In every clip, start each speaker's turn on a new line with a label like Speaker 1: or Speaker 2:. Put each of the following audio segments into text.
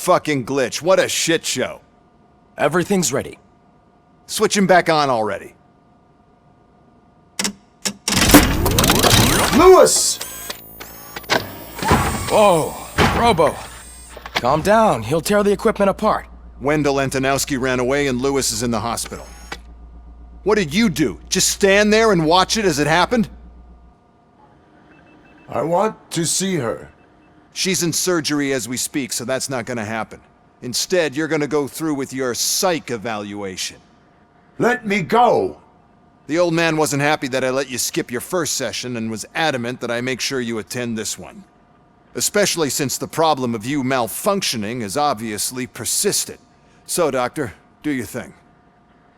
Speaker 1: fucking glitch. What a shit show.
Speaker 2: Everything's ready.
Speaker 1: Switch him back on already.
Speaker 3: Lewis!
Speaker 2: Whoa, Robo. Calm down, he'll tear the equipment apart.
Speaker 1: Wendell Antonowski ran away and Lewis is in the hospital. What did you do? Just stand there and watch it as it happened?
Speaker 3: I want to see her.
Speaker 1: She's in surgery as we speak, so that's not gonna happen. Instead, you're gonna go through with your psych evaluation.
Speaker 3: Let me go!
Speaker 1: The old man wasn't happy that I let you skip your first session and was adamant that I make sure you attend this one. Especially since the problem of you malfunctioning has obviously persisted. So, Doctor, do your thing.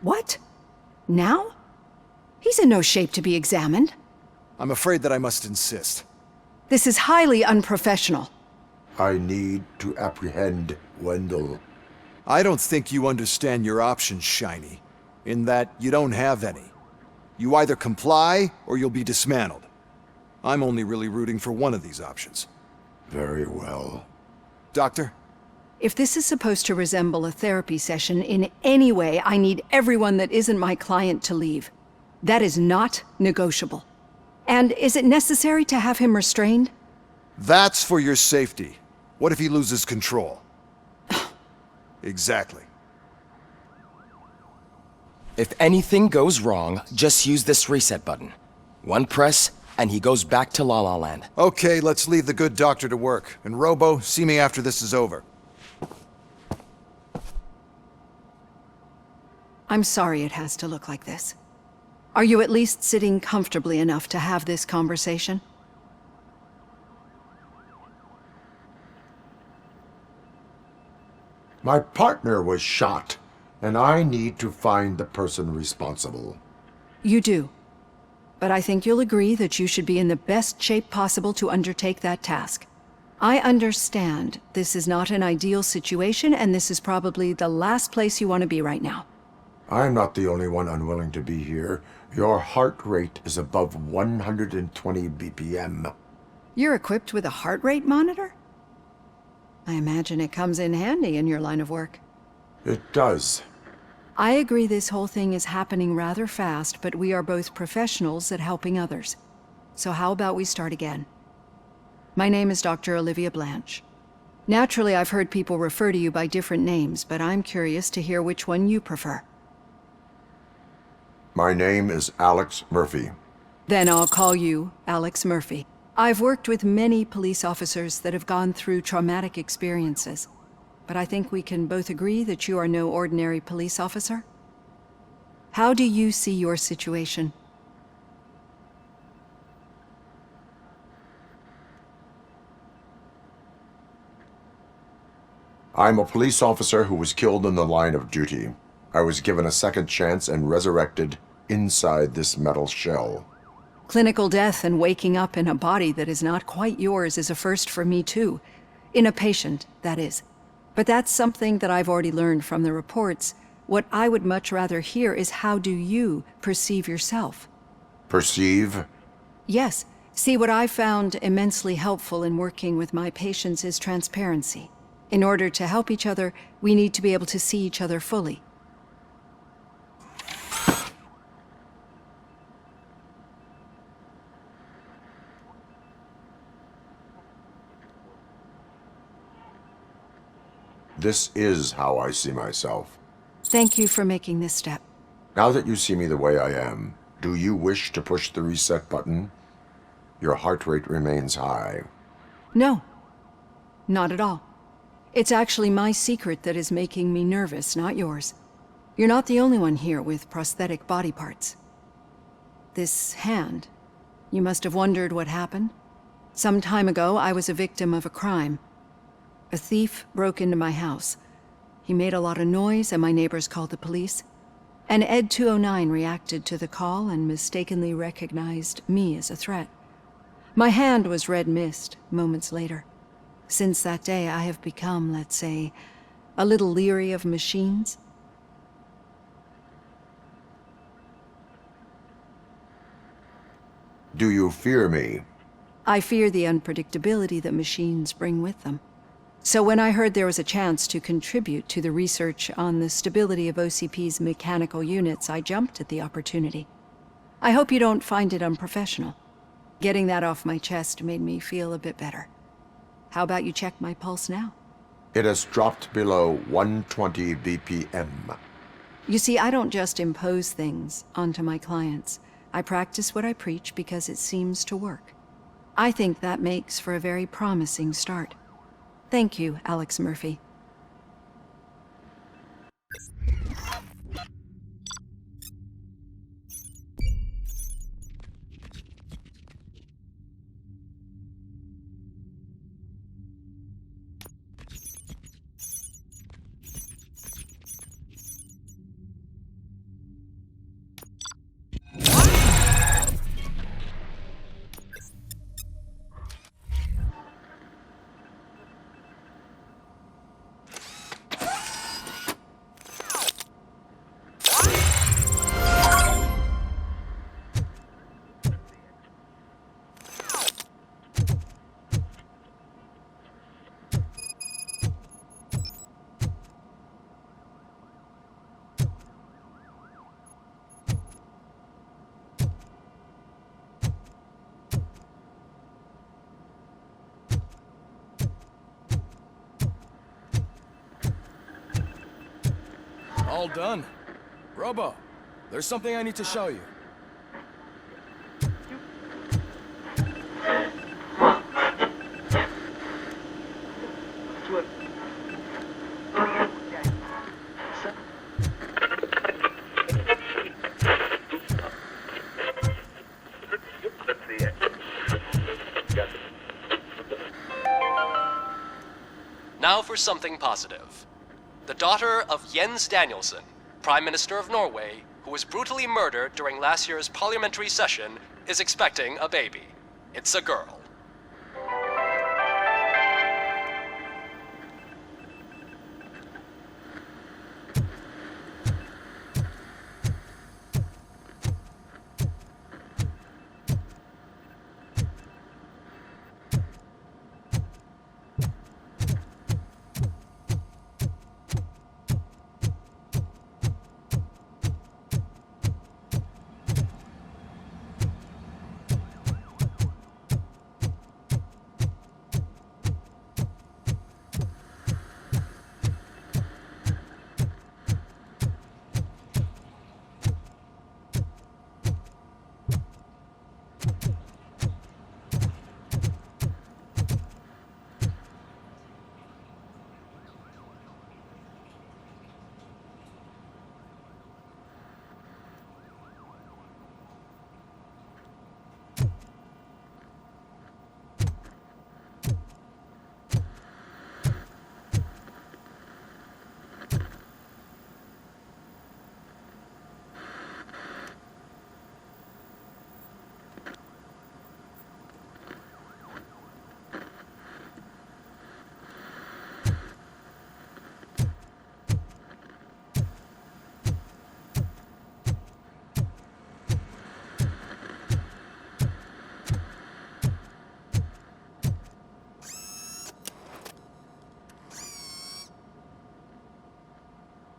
Speaker 4: What? Now? He's in no shape to be examined.
Speaker 1: I'm afraid that I must insist.
Speaker 4: This is highly unprofessional.
Speaker 3: I need to apprehend Wendell.
Speaker 1: I don't think you understand your options, Shiny, in that you don't have any. You either comply or you'll be dismantled. I'm only really rooting for one of these options.
Speaker 3: Very well.
Speaker 1: Doctor?
Speaker 4: If this is supposed to resemble a therapy session in any way, I need everyone that isn't my client to leave. That is not negotiable. And is it necessary to have him restrained?
Speaker 1: That's for your safety. What if he loses control? Exactly.
Speaker 2: If anything goes wrong, just use this reset button. One press, and he goes back to La La Land.
Speaker 1: Okay, let's leave the good doctor to work. And Robo, see me after this is over.
Speaker 4: I'm sorry it has to look like this. Are you at least sitting comfortably enough to have this conversation?
Speaker 3: My partner was shot, and I need to find the person responsible.
Speaker 4: You do. But I think you'll agree that you should be in the best shape possible to undertake that task. I understand this is not an ideal situation, and this is probably the last place you want to be right now.
Speaker 3: I'm not the only one unwilling to be here. Your heart rate is above 120 BPM.
Speaker 4: You're equipped with a heart rate monitor? I imagine it comes in handy in your line of work.
Speaker 3: It does.
Speaker 4: I agree this whole thing is happening rather fast, but we are both professionals at helping others. So how about we start again? My name is Dr. Olivia Blanche. Naturally, I've heard people refer to you by different names, but I'm curious to hear which one you prefer.
Speaker 3: My name is Alex Murphy.
Speaker 4: Then I'll call you Alex Murphy. I've worked with many police officers that have gone through traumatic experiences, but I think we can both agree that you are no ordinary police officer. How do you see your situation?
Speaker 3: I'm a police officer who was killed in the line of duty. I was given a second chance and resurrected inside this metal shell.
Speaker 4: Clinical death and waking up in a body that is not quite yours is a first for me too. In a patient, that is. But that's something that I've already learned from the reports. What I would much rather hear is how do you perceive yourself?
Speaker 3: Perceive?
Speaker 4: Yes. See, what I found immensely helpful in working with my patients is transparency. In order to help each other, we need to be able to see each other fully.
Speaker 3: This is how I see myself.
Speaker 4: Thank you for making this step.
Speaker 3: Now that you see me the way I am, do you wish to push the reset button? Your heart rate remains high.
Speaker 4: No, not at all. It's actually my secret that is making me nervous, not yours. You're not the only one here with prosthetic body parts. This hand, you must have wondered what happened. Some time ago, I was a victim of a crime. A thief broke into my house. He made a lot of noise and my neighbors called the police. And Ed 209 reacted to the call and mistakenly recognized me as a threat. My hand was red mist moments later. Since that day, I have become, let's say, a little leery of machines.
Speaker 3: Do you fear me?
Speaker 4: I fear the unpredictability that machines bring with them. So when I heard there was a chance to contribute to the research on the stability of OCP's mechanical units, I jumped at the opportunity. I hope you don't find it unprofessional. Getting that off my chest made me feel a bit better. How about you check my pulse now?
Speaker 3: It has dropped below 120 BPM.
Speaker 4: You see, I don't just impose things onto my clients. I practice what I preach because it seems to work. I think that makes for a very promising start. Thank you, Alex Murphy.
Speaker 2: All done. Robo, there's something I need to show you.
Speaker 5: Now for something positive. The daughter of Jens Danielson, Prime Minister of Norway, who was brutally murdered during last year's parliamentary session, is expecting a baby. It's a girl.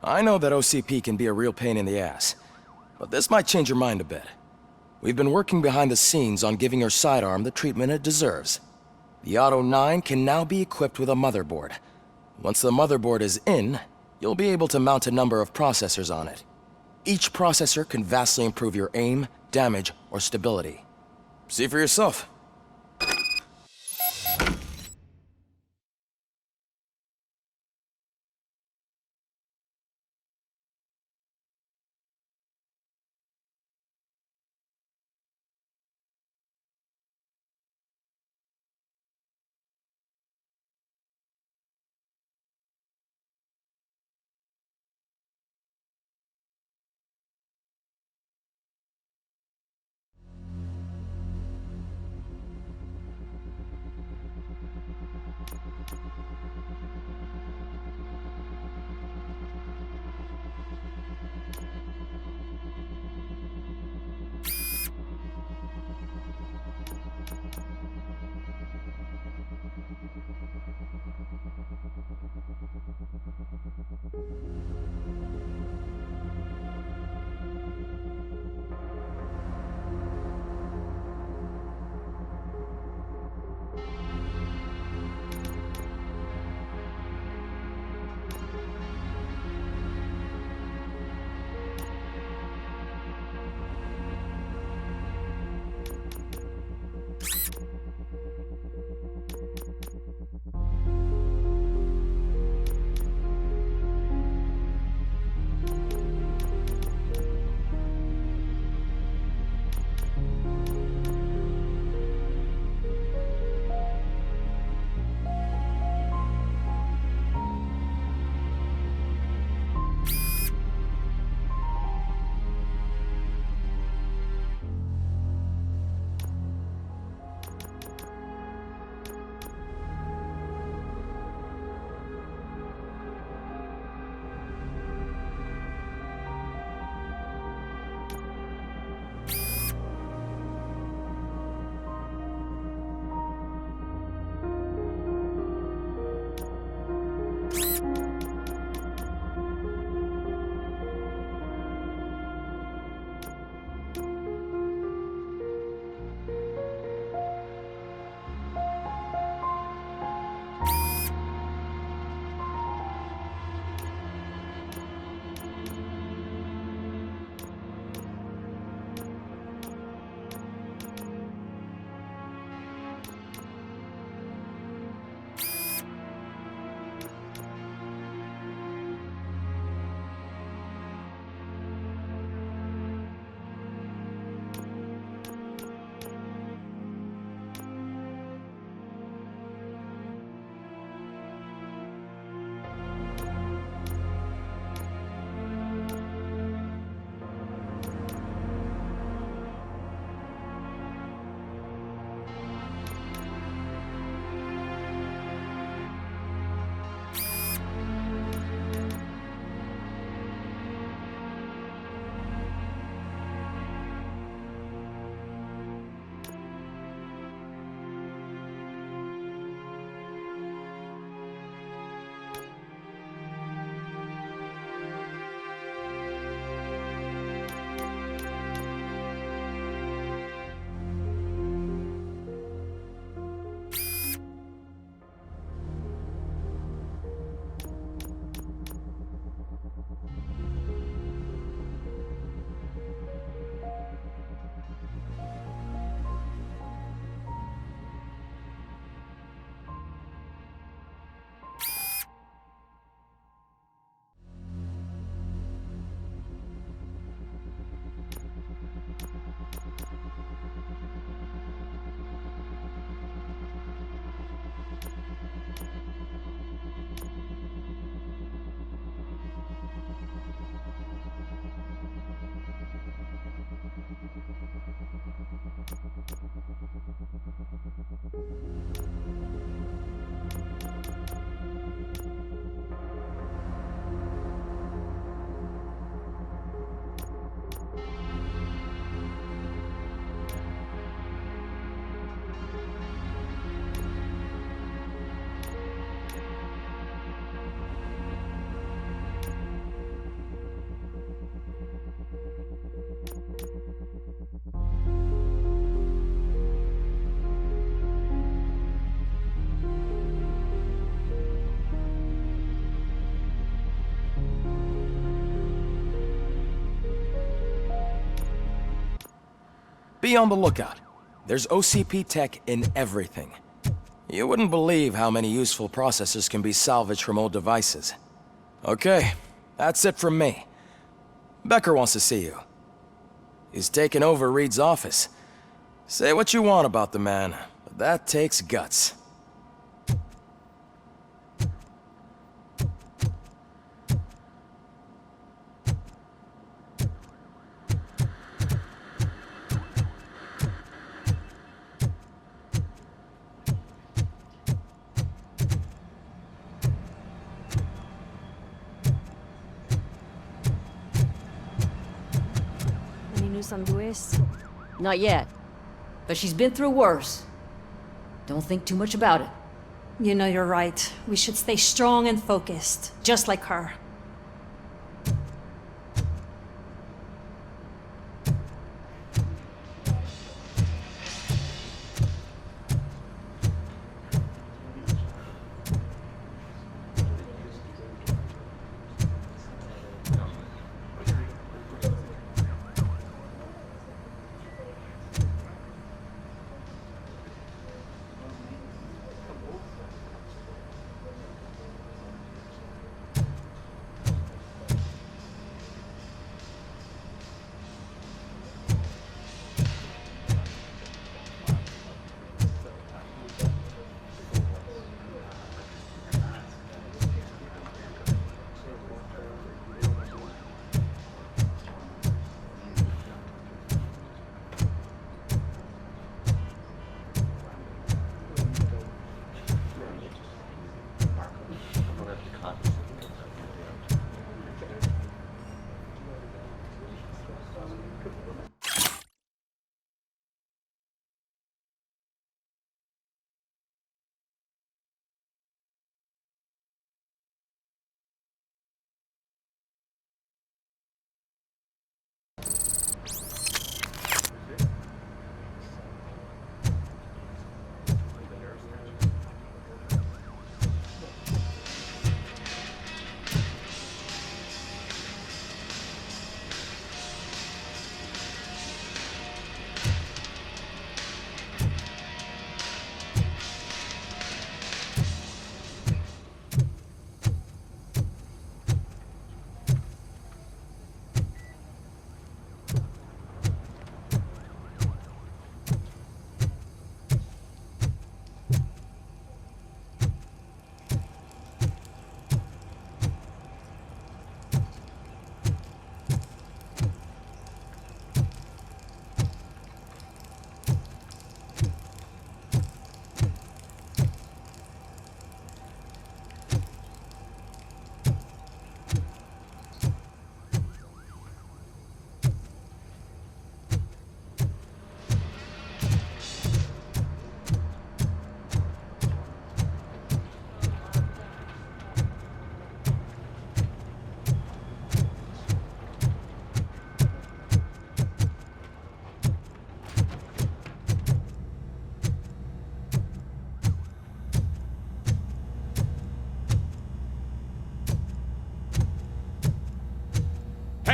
Speaker 2: I know that OCP can be a real pain in the ass, but this might change your mind a bit. We've been working behind the scenes on giving her sidearm the treatment it deserves. The Auto 9 can now be equipped with a motherboard. Once the motherboard is in, you'll be able to mount a number of processors on it. Each processor can vastly improve your aim, damage, or stability. See for yourself. Be on the lookout. There's OCP tech in everything. You wouldn't believe how many useful processors can be salvaged from old devices. Okay, that's it from me. Becker wants to see you. He's taken over Reed's office. Say what you want about the man, but that takes guts.
Speaker 6: Any news on Luis?
Speaker 7: Not yet. But she's been through worse. Don't think too much about it.
Speaker 6: You know you're right. We should stay strong and focused, just like her.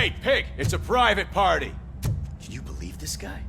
Speaker 8: Hey, Pig! It's a private party! Can you believe this guy?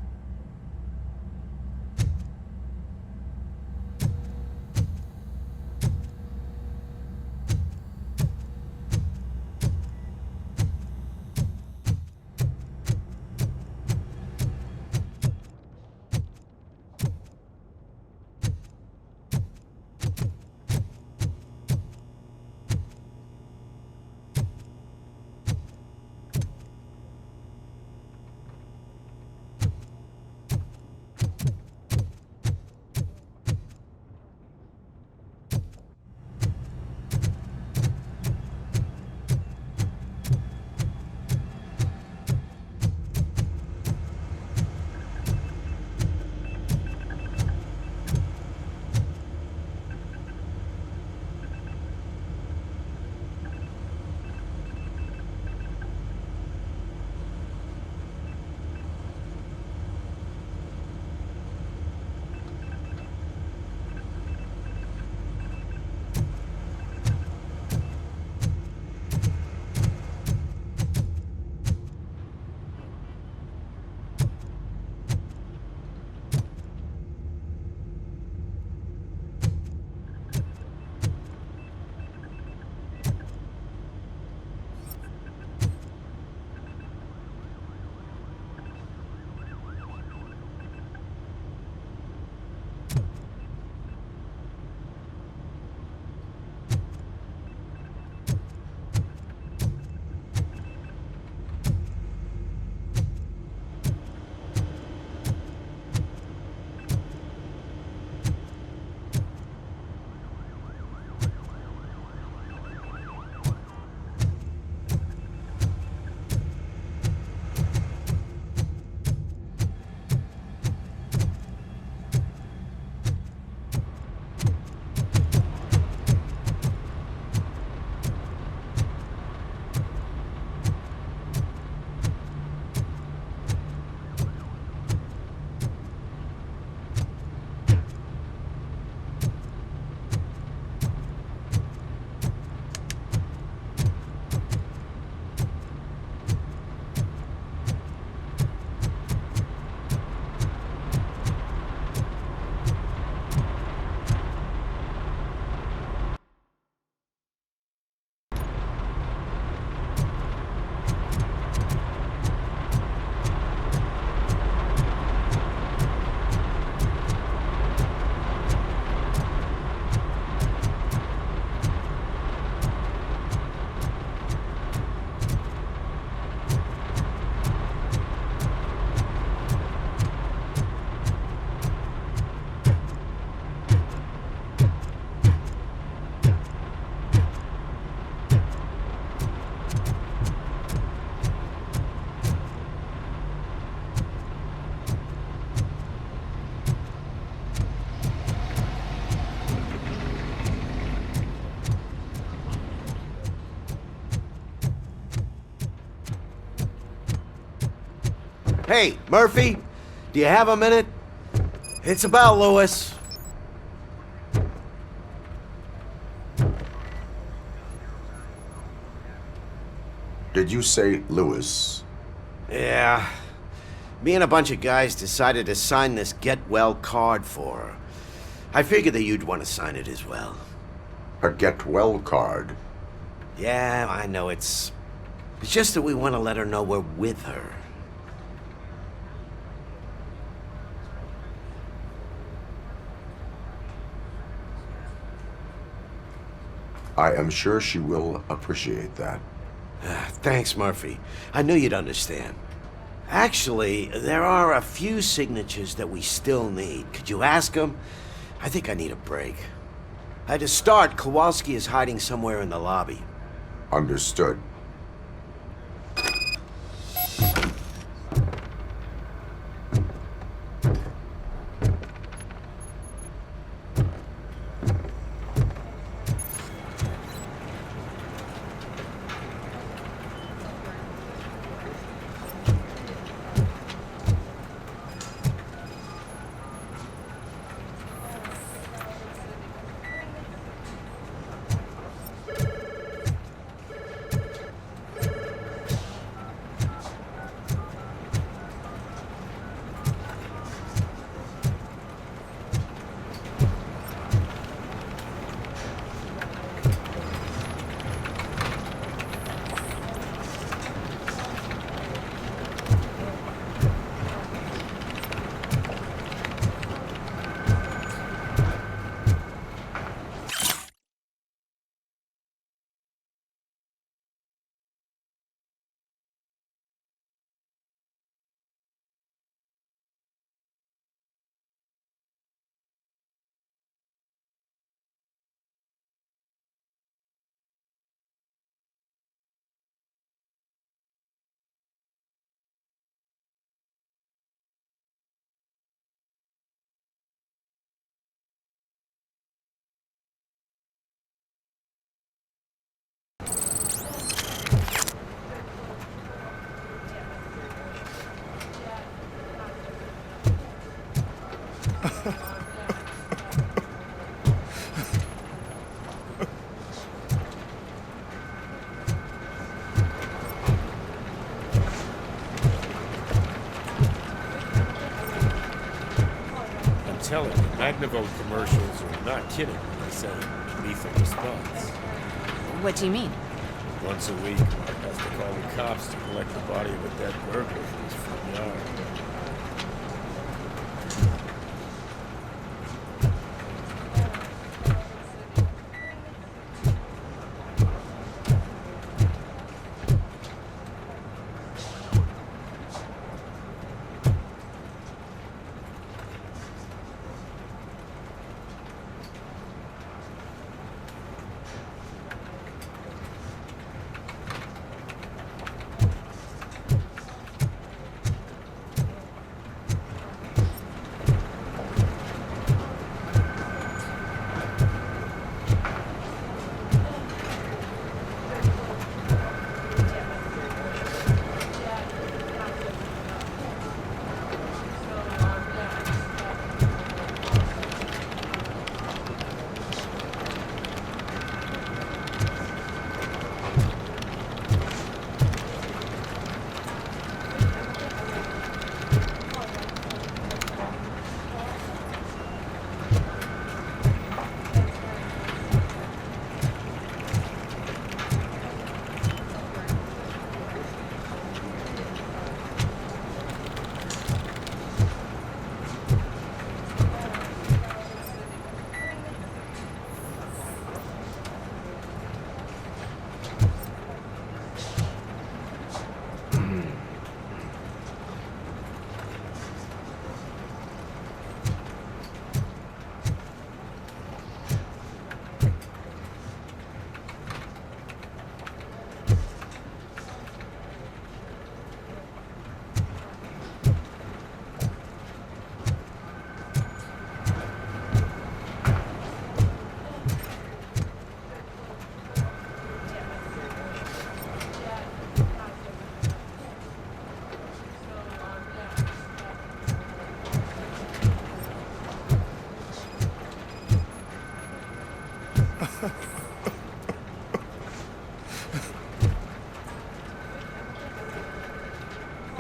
Speaker 9: Hey, Murphy, do you have a minute? It's about Lewis.
Speaker 3: Did you say Lewis?
Speaker 9: Yeah. Me and a bunch of guys decided to sign this get well card for her. I figured that you'd want to sign it as well.
Speaker 3: A get well card?
Speaker 9: Yeah, I know it's just that we want to let her know we're with her.
Speaker 3: I am sure she will appreciate that.
Speaker 9: Thanks, Murphy. I knew you'd understand. Actually, there are a few signatures that we still need. Could you ask them? I think I need a break. To start, Kowalski is hiding somewhere in the lobby.
Speaker 3: Understood.
Speaker 10: Telling you, Magnavolt commercials are not kidding when they say lethal response.
Speaker 11: What do you mean?
Speaker 10: Once a week, Mark has to call the cops to collect the body of a dead burglar from his front yard.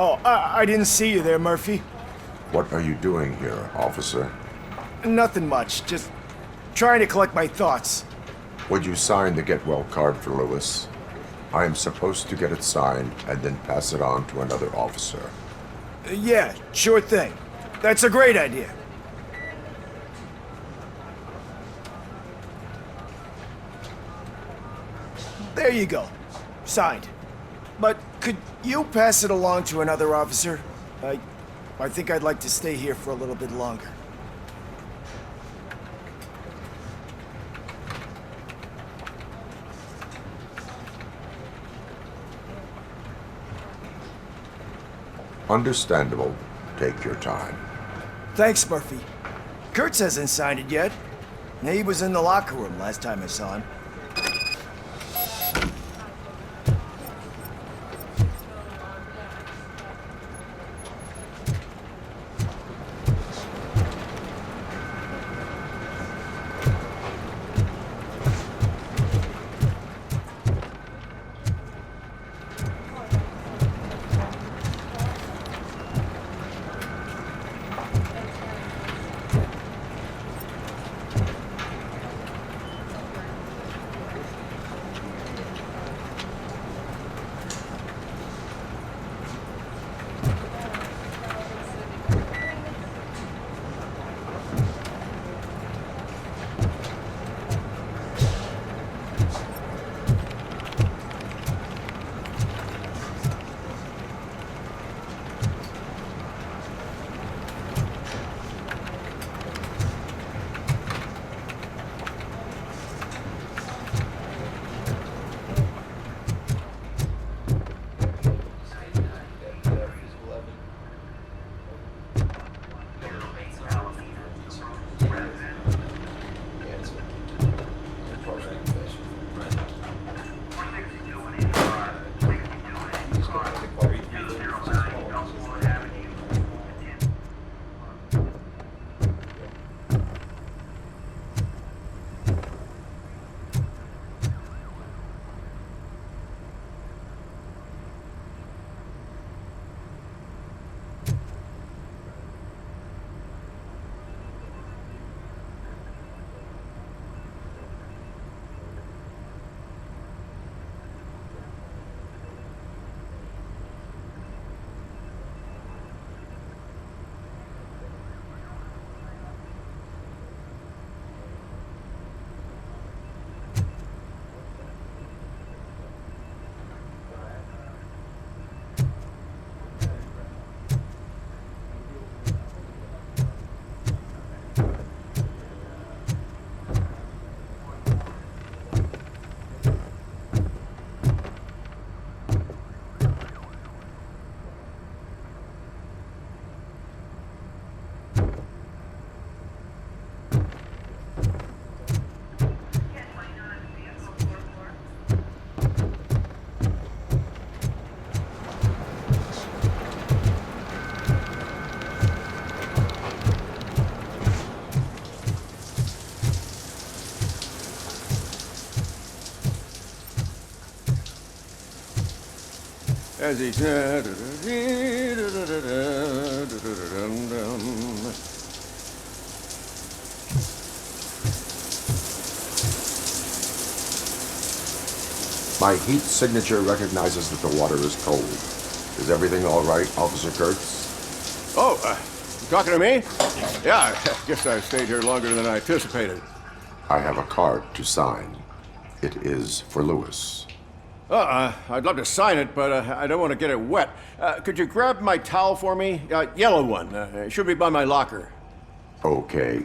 Speaker 11: Oh, I didn't see you there, Murphy.
Speaker 3: What are you doing here, officer?
Speaker 11: Nothing much, just trying to collect my thoughts.
Speaker 3: Would you sign the get well card for Lewis? I am supposed to get it signed and then pass it on to another officer.
Speaker 11: Yeah, sure thing. That's a great idea. There you go. Signed. But could you pass it along to another officer? I think I'd like to stay here for a little bit longer.
Speaker 3: Understandable. Take your time.
Speaker 11: Thanks, Murphy. Kurtz hasn't signed it yet. He was in the locker room last time I saw him.
Speaker 10: As he
Speaker 3: My heat signature recognizes that the water is cold. Is everything all right, Officer Kurtz?
Speaker 10: Oh, you talking to me? Yeah, I guess I stayed here longer than I anticipated.
Speaker 3: I have a card to sign. It is for Lewis.
Speaker 10: I'd love to sign it, but I don't want to get it wet. Could you grab my towel for me? Yellow one. It should be by my locker.
Speaker 3: Okay.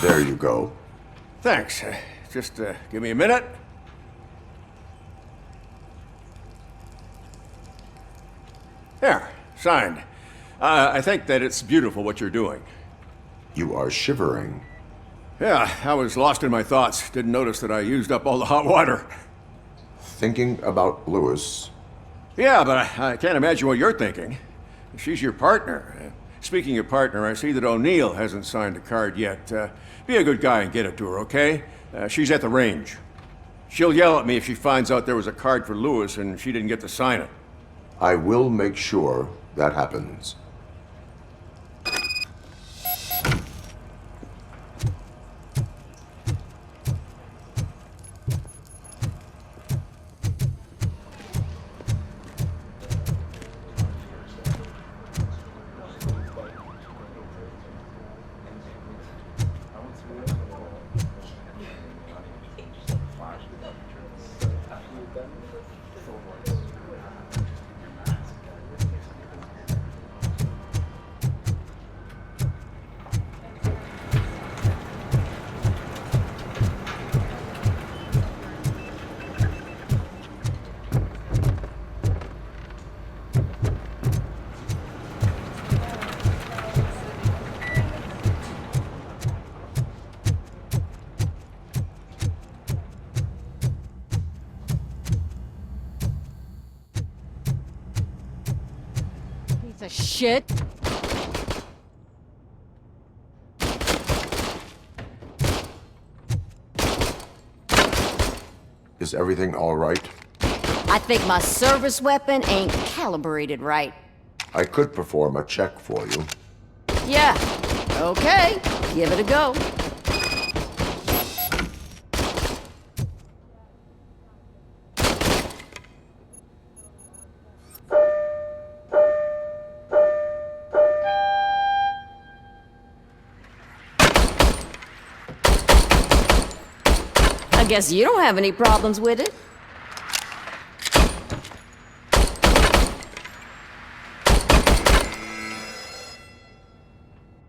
Speaker 3: There you go.
Speaker 10: Thanks. Just give me a minute. There, signed. I think that it's beautiful what you're doing.
Speaker 3: You are shivering.
Speaker 10: Yeah, I was lost in my thoughts. Didn't notice that I used up all the hot water.
Speaker 3: Thinking about Lewis.
Speaker 10: Yeah, but I can't imagine what you're thinking. She's your partner. Speaking of partner, I see that O'Neill hasn't signed a card yet. Be a good guy and get it to her, okay? She's at the range. She'll yell at me if she finds out there was a card for Lewis and she didn't get to sign it.
Speaker 3: I will make sure that happens.
Speaker 7: Piece of shit.
Speaker 3: Is everything all right?
Speaker 7: I think my service weapon ain't calibrated right.
Speaker 3: I could perform a check for you.
Speaker 7: Yeah, okay, give it a go. I guess you don't have any problems with it.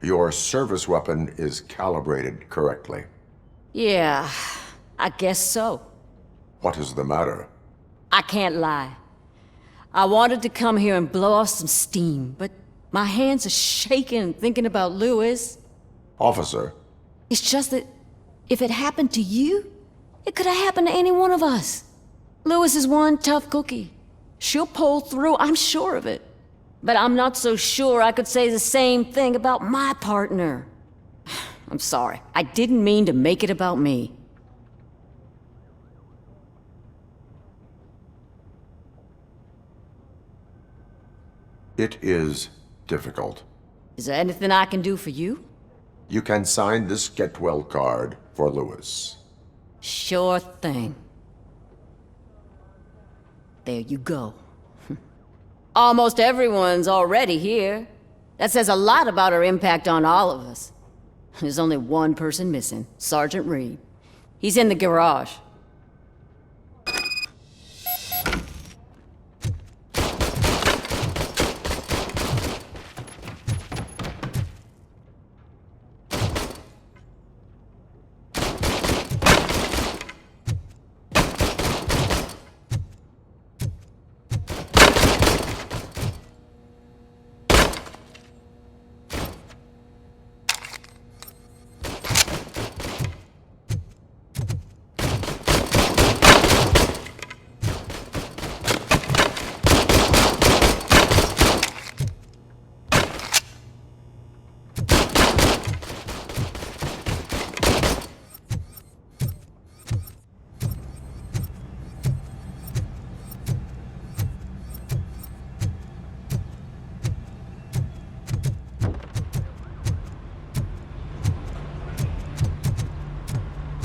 Speaker 3: Your service weapon is calibrated correctly.
Speaker 7: Yeah, I guess so.
Speaker 3: What is the matter?
Speaker 7: I can't lie. I wanted to come here and blow off some steam, but my hands are shaking thinking about Lewis.
Speaker 3: Officer,
Speaker 7: It's just that if it happened to you, it could have happened to any one of us. Lewis is one tough cookie. She'll pull through, I'm sure of it. But I'm not so sure I could say the same thing about my partner. I'm sorry. I didn't mean to make it about me.
Speaker 3: it is difficult.
Speaker 7: Is there anything I can do for you?
Speaker 3: You can sign this get well card for Lewis.
Speaker 7: Sure thing. There you go. Almost everyone's already here. That says a lot about her impact on all of us. There's only one person missing, Sergeant Reed. He's in the garage.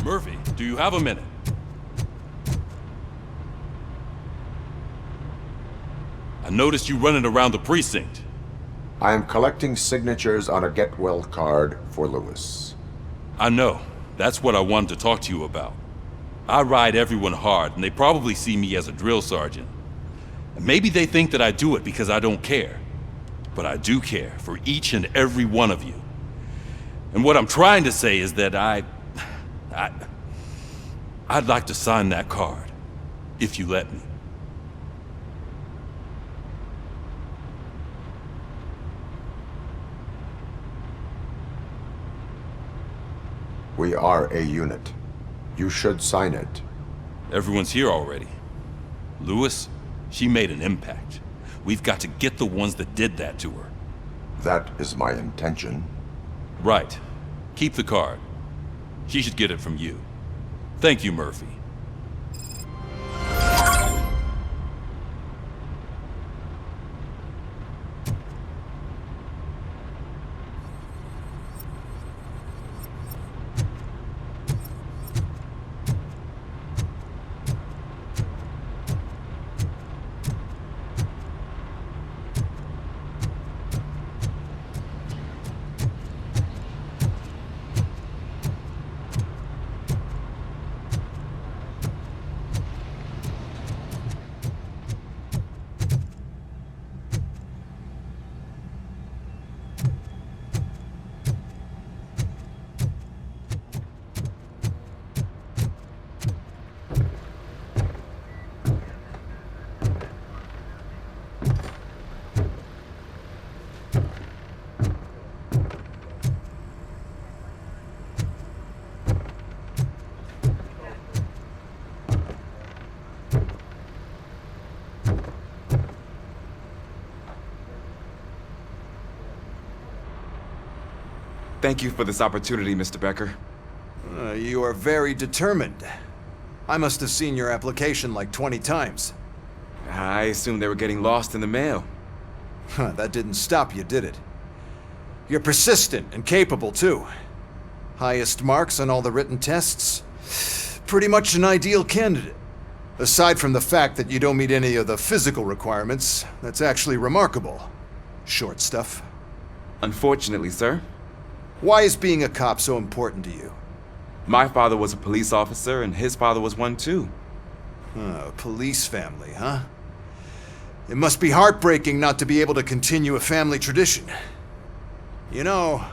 Speaker 12: Murphy, do you have a minute? I noticed you running around the precinct.
Speaker 3: I am collecting signatures on a get well card for Lewis.
Speaker 12: I know. That's what I wanted to talk to you about. I ride everyone hard, and they probably see me as a drill sergeant. And maybe they think that I do it because I don't care. But I do care for each and every one of you. And what I'm trying to say is that I'd like to sign that card, if you let me.
Speaker 3: We are a unit. You should sign it.
Speaker 12: Everyone's here already. Lewis, she made an impact. We've got to get the ones that did that to her.
Speaker 3: That is my intention.
Speaker 12: Right. Keep the card. She should get it from you. Thank you, Murphy.
Speaker 13: Thank you for this opportunity, Mr. Becker.
Speaker 1: You are very determined. I must have seen your application like 20 times.
Speaker 13: I assumed they were getting lost in the mail.
Speaker 1: That didn't stop you, did it? You're persistent and capable, too. Highest marks on all the written tests. Pretty much an ideal candidate. Aside from the fact that you don't meet any of the physical requirements, that's actually remarkable. Short stuff.
Speaker 13: Unfortunately, sir.
Speaker 1: Why is being a cop so important to you?
Speaker 13: My father was a police officer, and his father was one too.
Speaker 1: A police family, huh? It must be heartbreaking not to be able to continue a family tradition. You know,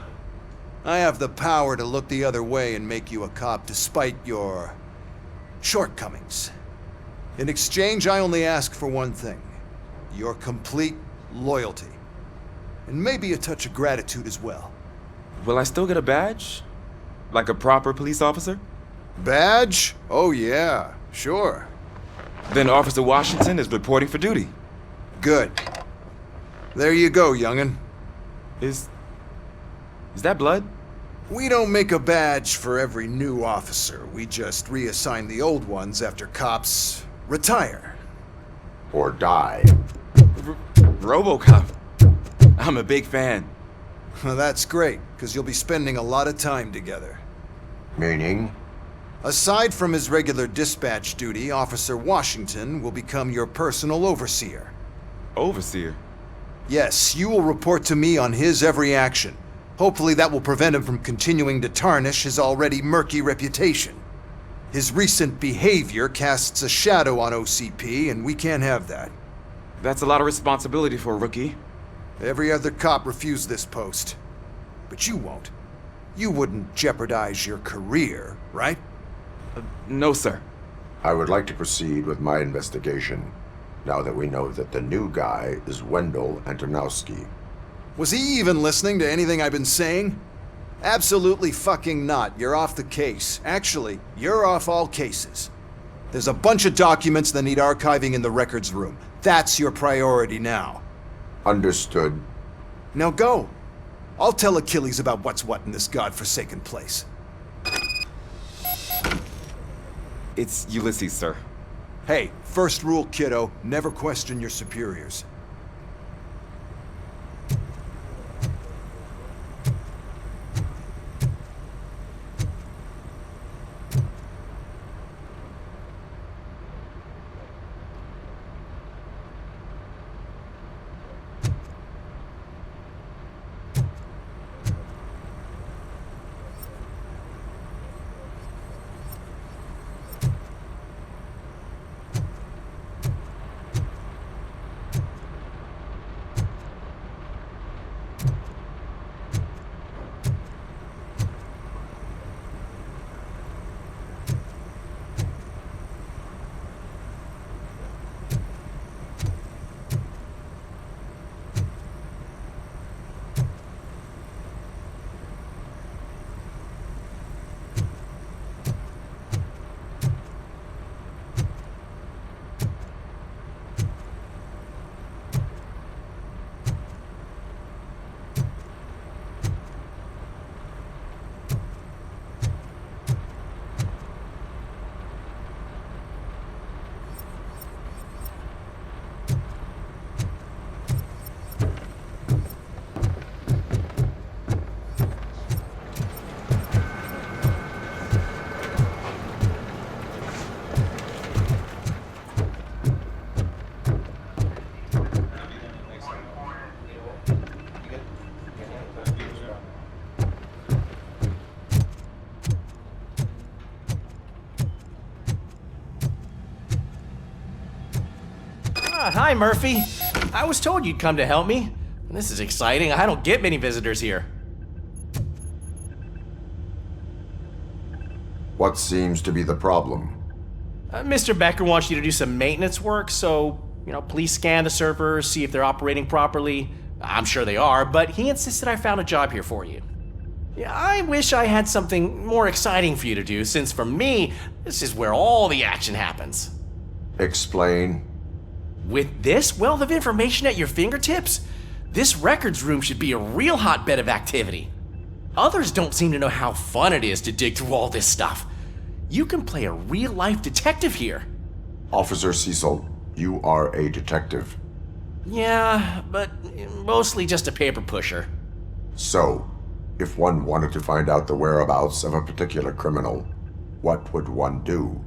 Speaker 1: I have the power to look the other way and make you a cop despite your shortcomings. In exchange, I only ask for one thing. Your complete loyalty. And maybe a touch of gratitude as well.
Speaker 13: Will I still get a badge? Like a proper police officer?
Speaker 1: Badge? Oh yeah, sure.
Speaker 13: Then Officer Washington is reporting for duty.
Speaker 1: Good. There you go, young'un.
Speaker 13: Is that blood?
Speaker 1: We don't make a badge for every new officer. We just reassign the old ones after cops retire.
Speaker 3: Or die.
Speaker 13: RoboCop. I'm a big fan.
Speaker 1: Well, that's great, because you'll be spending a lot of time together.
Speaker 3: Meaning?
Speaker 1: Aside from his regular dispatch duty, Officer Washington will become your personal overseer.
Speaker 13: Overseer?
Speaker 1: Yes, you will report to me on his every action. Hopefully that will prevent him from continuing to tarnish his already murky reputation. His recent behavior casts a shadow on OCP, and we can't have that.
Speaker 13: That's a lot of responsibility for a rookie.
Speaker 1: Every other cop refused this post. But you won't. You wouldn't jeopardize your career, right?
Speaker 13: No, sir.
Speaker 3: I would like to proceed with my investigation, now that we know that the new guy is Wendell Antonowski.
Speaker 1: Was he even listening to anything I've been saying? Absolutely fucking not. You're off the case. Actually, you're off all cases. There's a bunch of documents that need archiving in the records room. That's your priority now.
Speaker 3: Understood.
Speaker 1: Now go. I'll tell Achilles about what's what in this godforsaken place.
Speaker 13: It's Ulysses, sir.
Speaker 1: Hey, first rule, kiddo, never question your superiors.
Speaker 14: Hi, Murphy. I was told you'd come to help me. This is exciting. I don't get many visitors here.
Speaker 3: What seems to be the problem?
Speaker 14: Mr. Becker wants you to do some maintenance work, so, please scan the servers, see if they're operating properly. I'm sure they are, but he insisted I found a job here for you. Yeah, I wish I had something more exciting for you to do, since for me, this is where all the action happens.
Speaker 3: Explain.
Speaker 14: With this wealth of information at your fingertips, this records room should be a real hotbed of activity. Others don't seem to know how fun it is to dig through all this stuff. You can play a real-life detective here.
Speaker 3: Officer Cecil, you are a detective.
Speaker 14: Yeah, but mostly just a paper pusher.
Speaker 3: So, if one wanted to find out the whereabouts of a particular criminal, what would one do?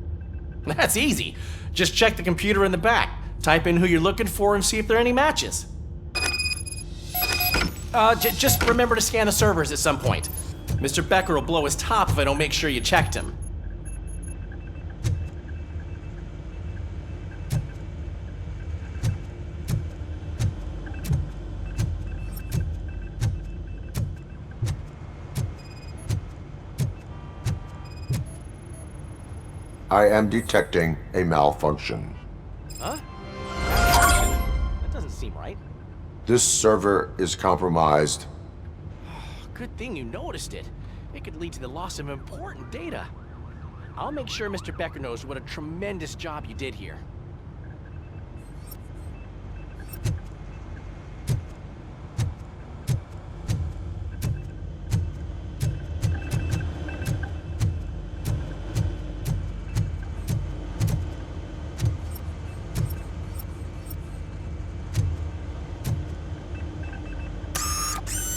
Speaker 14: That's easy. Just check the computer in the back, type in who you're looking for, and see if there are any matches. Just remember to scan the servers at some point. Mr. Becker will blow his top if I don't make sure you checked him.
Speaker 3: I am detecting a malfunction.
Speaker 14: Huh? That doesn't seem right.
Speaker 3: This server is compromised.
Speaker 14: Good thing you noticed it. It could lead to the loss of important data. I'll make sure Mr. Becker knows what a tremendous job you did here.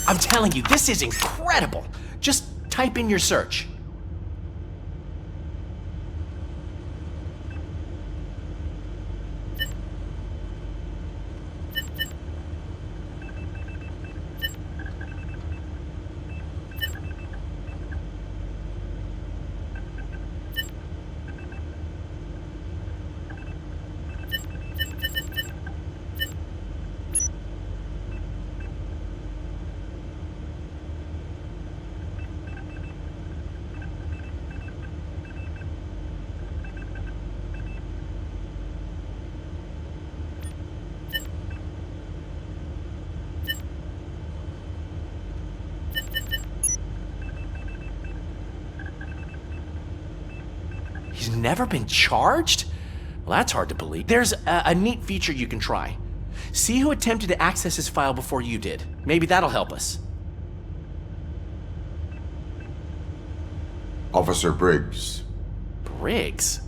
Speaker 14: I'm telling you, this is incredible. Just type in your search. He's never been charged? Well, that's hard to believe. There's a neat feature you can try. See who attempted to access his file before you did. Maybe that'll help us.
Speaker 3: Officer Briggs.
Speaker 14: Briggs?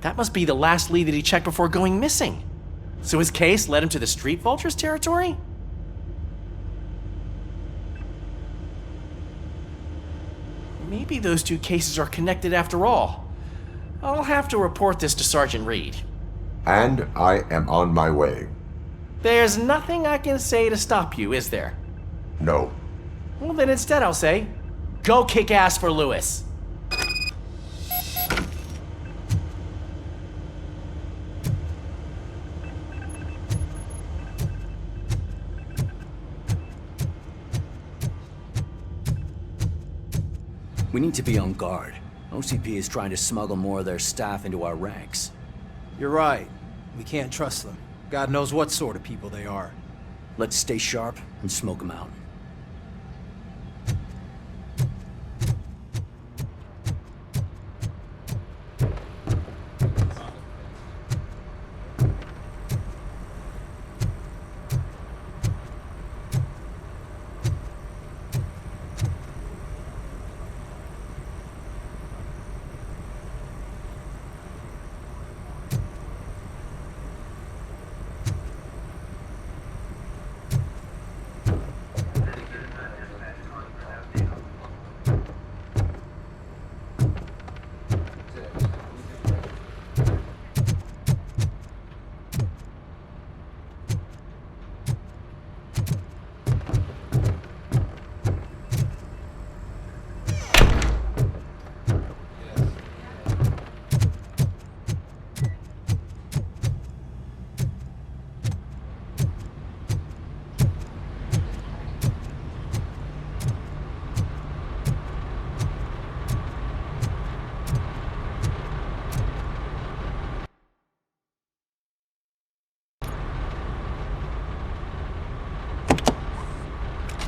Speaker 14: That must be the last lead that he checked before going missing. So his case led him to the Street Vultures territory? Maybe those two cases are connected after all. I'll have to report this to Sergeant Reed.
Speaker 3: And I am on my way.
Speaker 14: There's nothing I can say to stop you, is there?
Speaker 3: No.
Speaker 14: Well, then instead I'll say, go kick ass for Lewis.
Speaker 15: We need to be on guard. OCP is trying to smuggle more of their staff into our ranks.
Speaker 16: You're right. We can't trust them. God knows what sort of people they are.
Speaker 15: Let's stay sharp and smoke them out.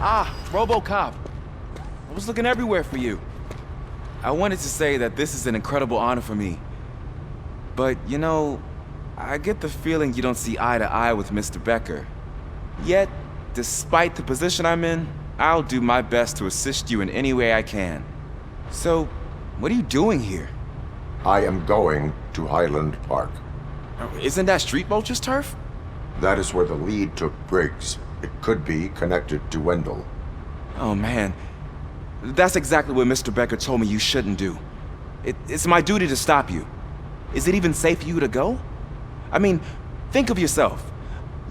Speaker 13: Ah, RoboCop. I was looking everywhere for you. I wanted to say that this is an incredible honor for me. But, you know, I get the feeling you don't see eye to eye with Mr. Becker. Yet, despite the position I'm in, I'll do my best to assist you in any way I can. So, what are you doing here?
Speaker 3: I am going to Highland Park.
Speaker 13: Isn't that Street Vulture's turf?
Speaker 3: That is where the lead took Briggs. It could be connected to Wendell.
Speaker 13: Oh man, that's exactly what Mr. Becker told me you shouldn't do. It's my duty to stop you. Is it even safe for you to go? I mean, think of yourself.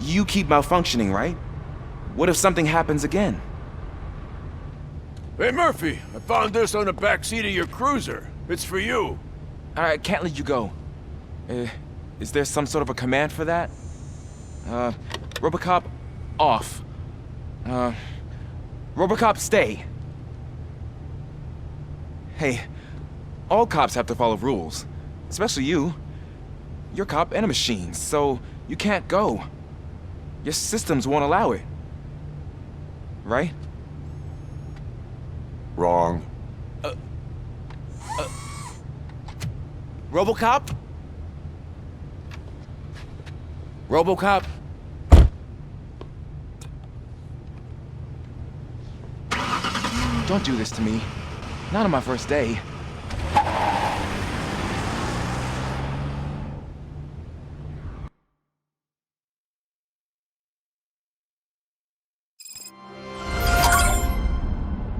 Speaker 13: You keep malfunctioning, right? What if something happens again?
Speaker 10: Hey, Murphy, I found this on the back seat of your cruiser. It's for you.
Speaker 13: I can't let you go. Is there some sort of a command for that? RoboCop, off. RoboCop, stay. Hey, all cops have to follow rules. Especially you. You're a cop and a machine, so you can't go. Your systems won't allow it. Right?
Speaker 3: Wrong.
Speaker 13: RoboCop? RoboCop? Don't do this to me. Not on my first day.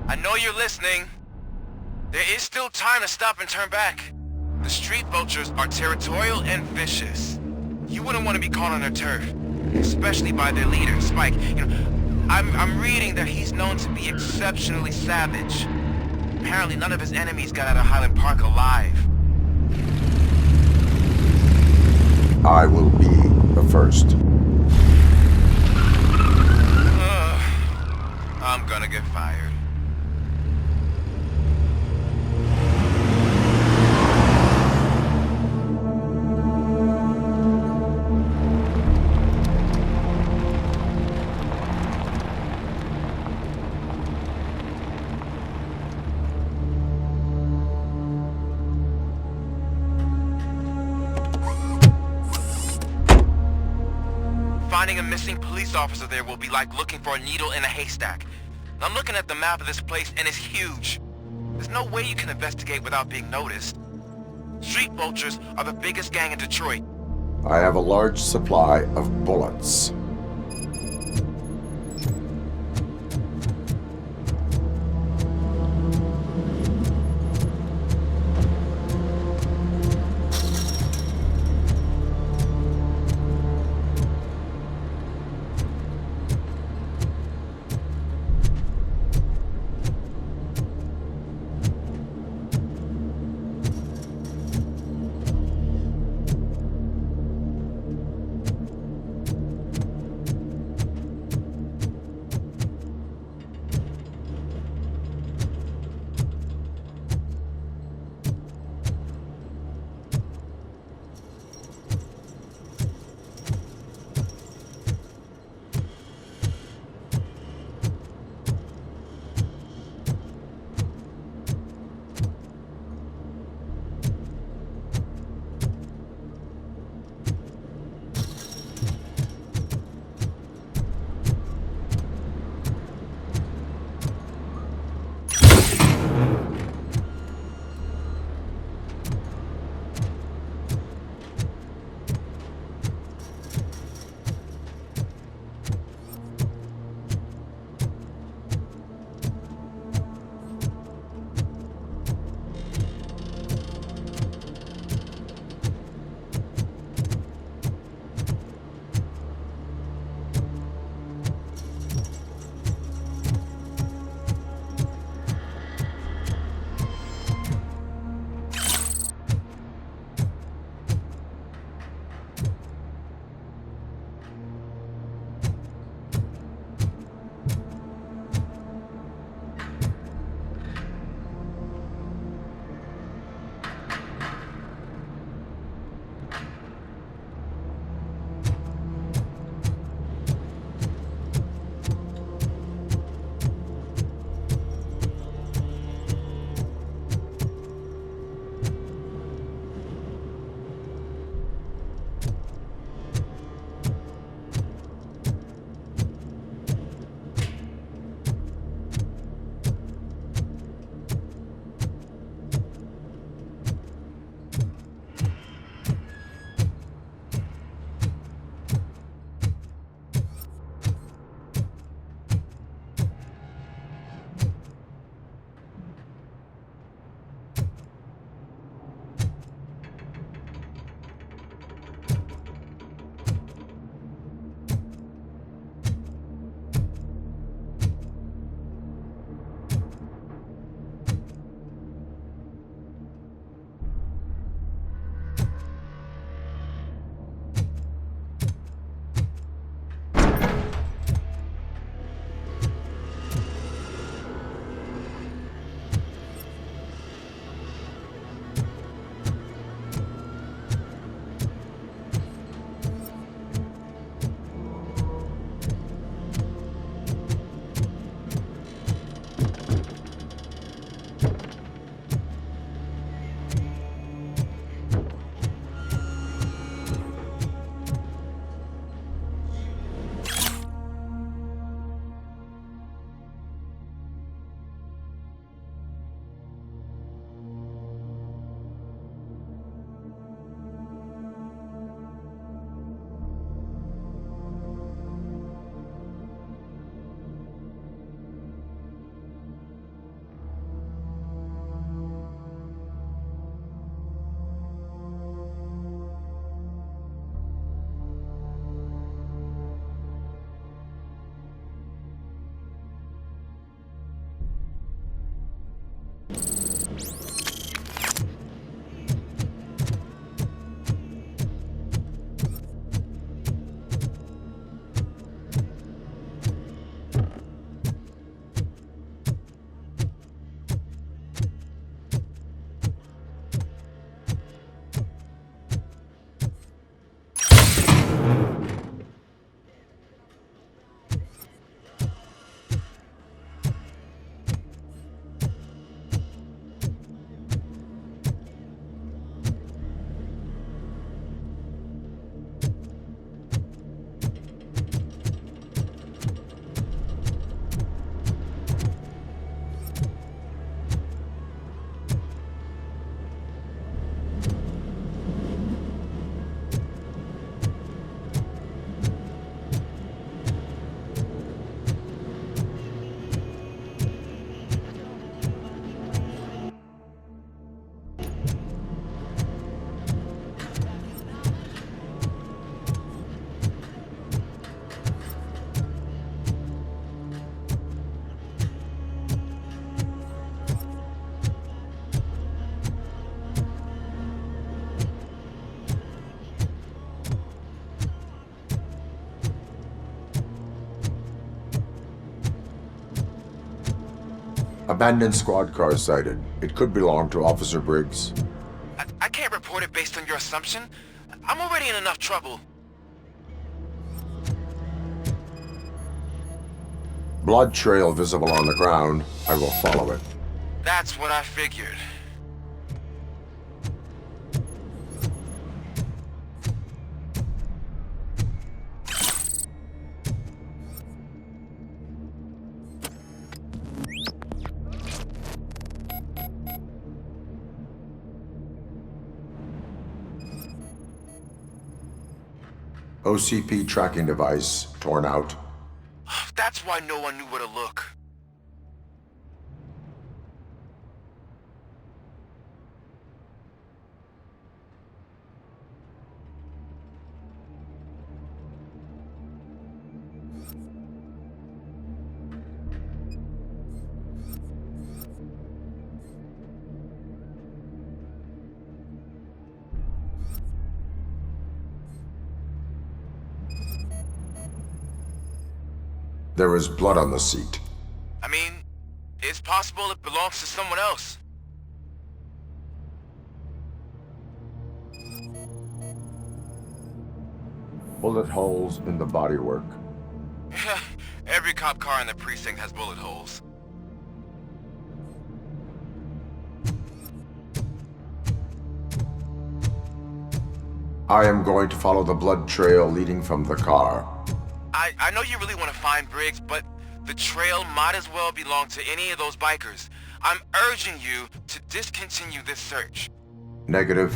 Speaker 17: I know you're listening. There is still time to stop and turn back. The street vultures are territorial and vicious. You wouldn't want to be caught on their turf, especially by their leader, Spike. You know, I'm reading that he's known to be exceptionally savage. Apparently none of his enemies got out of Highland Park alive.
Speaker 3: I will be the first.
Speaker 17: I'm gonna get fired. Finding a missing police officer there will be like looking for a needle in a haystack. I'm looking at the map of this place and it's huge. There's no way you can investigate without being noticed. Street vultures are the biggest gang in Detroit.
Speaker 3: I have a large supply of bullets. Abandoned squad car sighted. It could belong to Officer Briggs.
Speaker 17: I can't report it based on your assumption. I'm already in enough trouble.
Speaker 3: Blood trail visible on the ground. I will follow it.
Speaker 17: That's what I figured.
Speaker 3: OCP tracking device torn out.
Speaker 17: That's why no one knew where to look.
Speaker 3: There is blood on the seat.
Speaker 17: I mean, it's possible it belongs to someone else.
Speaker 3: Bullet holes in the bodywork.
Speaker 17: Every cop car in the precinct has bullet holes.
Speaker 3: I am going to follow the blood trail leading from the car.
Speaker 17: I know you really want to find Briggs, but the trail might as well belong to any of those bikers. I'm urging you to discontinue this search.
Speaker 3: Negative.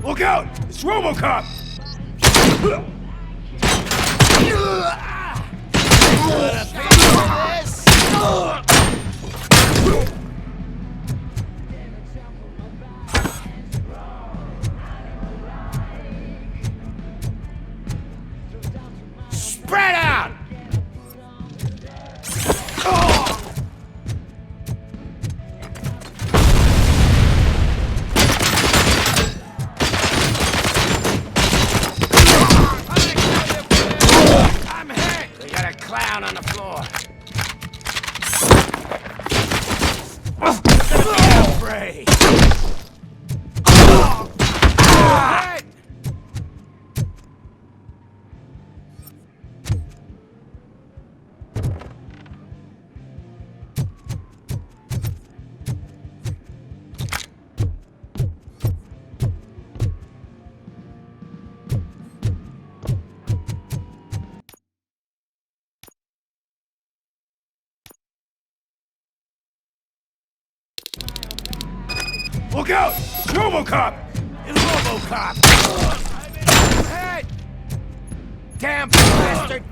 Speaker 11: Look out! It's RoboCop!
Speaker 9: Spread out! I'm hit! We got a clown on the floor. Afraid.
Speaker 11: Look out! It's RoboCop!
Speaker 9: It's RoboCop! Hey! Damn bastard!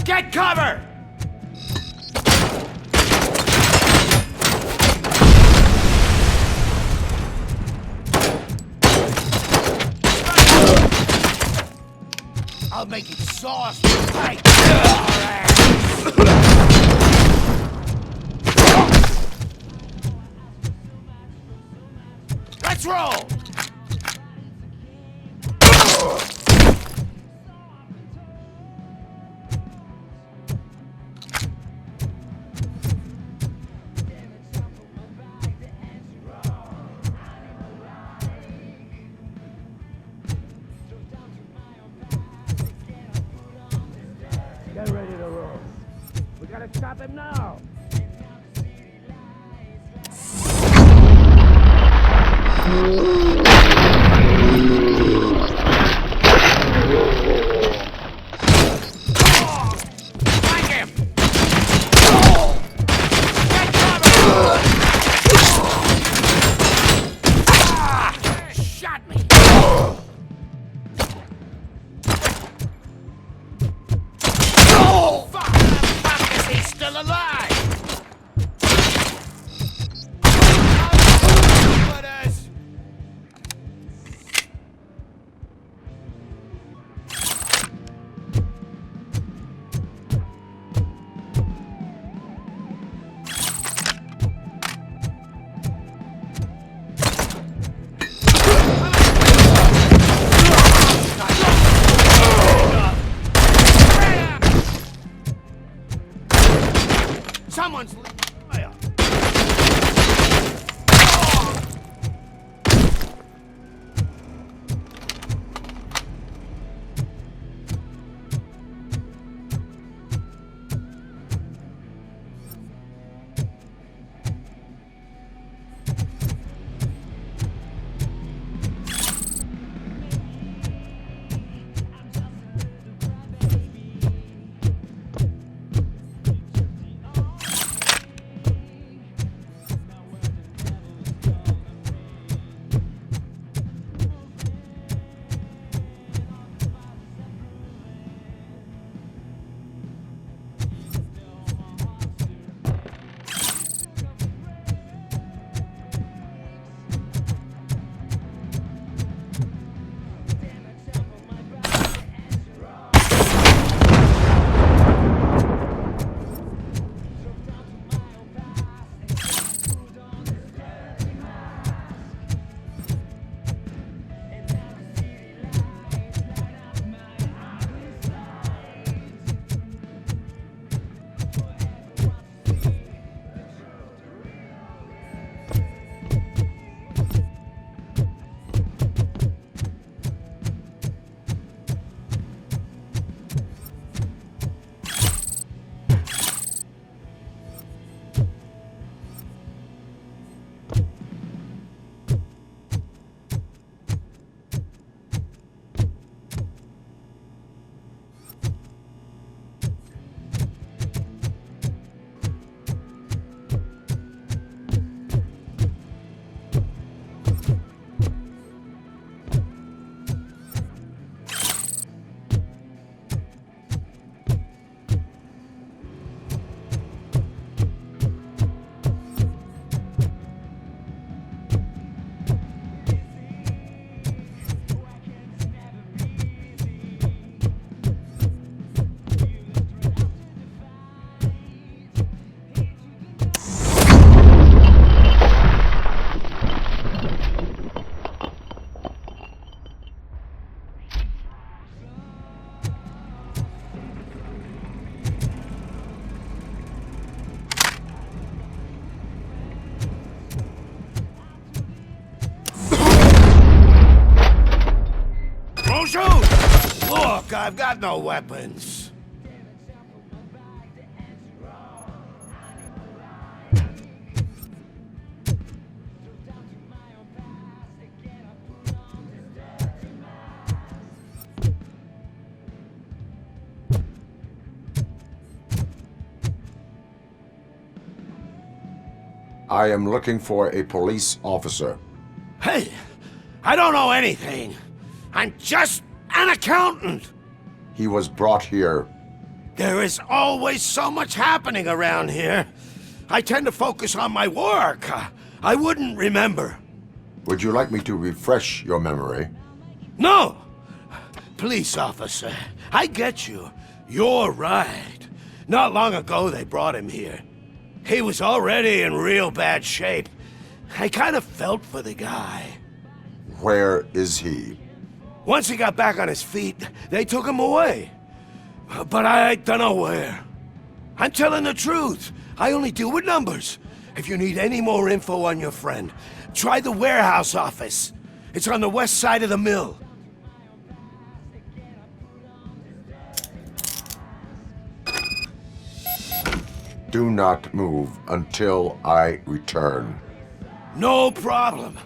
Speaker 9: Get cover! I'll make it sauce right. Let's roll! Get ready to roll. We gotta stop him now. Find him! Get cover! Shot me! Fuck! Is he still alive? Someone's fire. Look, I've got no weapons.
Speaker 3: I am looking for a police officer.
Speaker 9: Hey, I don't know anything. I'm just an accountant.
Speaker 3: He was brought here.
Speaker 9: There is always so much happening around here. I tend to focus on my work. I wouldn't remember.
Speaker 3: Would you like me to refresh your memory?
Speaker 9: No! Police officer, I get you. You're right. Not long ago they brought him here. He was already in real bad shape. I kind of felt for the guy.
Speaker 3: Where is he?
Speaker 9: Once he got back on his feet, they took him away. But I don't know where. I'm telling the truth. I only deal with numbers. If you need any more info on your friend, try the warehouse office. It's on the west side of the mill.
Speaker 3: Do not move until I return.
Speaker 9: No problem.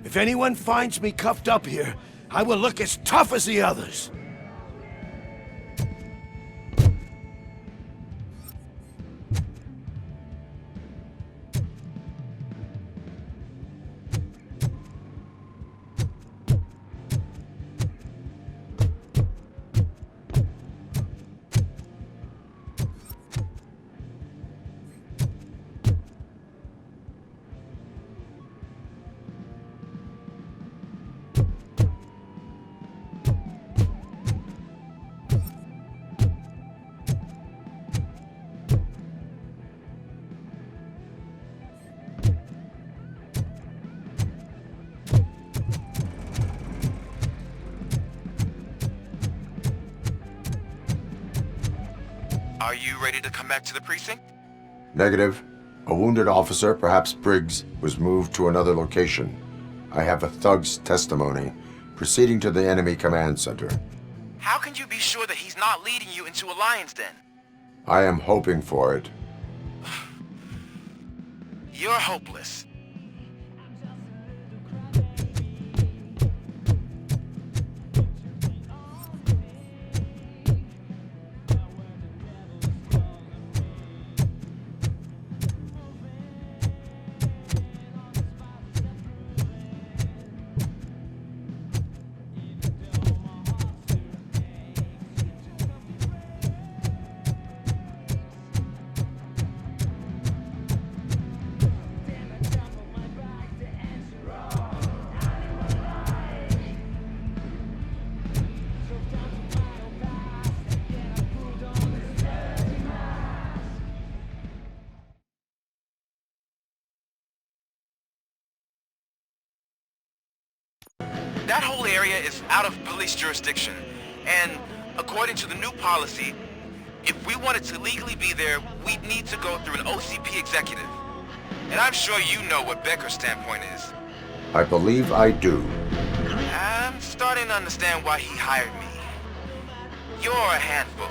Speaker 9: If anyone finds me cuffed up here, I will look as tough as the others.
Speaker 17: Are you ready to come back to the precinct?
Speaker 3: Negative. A wounded officer, perhaps Briggs, was moved to another location. I have a thug's testimony, proceeding to the enemy command center.
Speaker 17: How can you be sure that he's not leading you into a lion's den?
Speaker 3: I am hoping for it.
Speaker 17: You're hopeless. That whole area is out of police jurisdiction, and according to the new policy, if we wanted to legally be there, we'd need to go through an OCP executive. And I'm sure you know what Becker's standpoint is.
Speaker 3: I believe I do.
Speaker 17: I'm starting to understand why he hired me. You're a handful.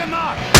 Speaker 8: him up!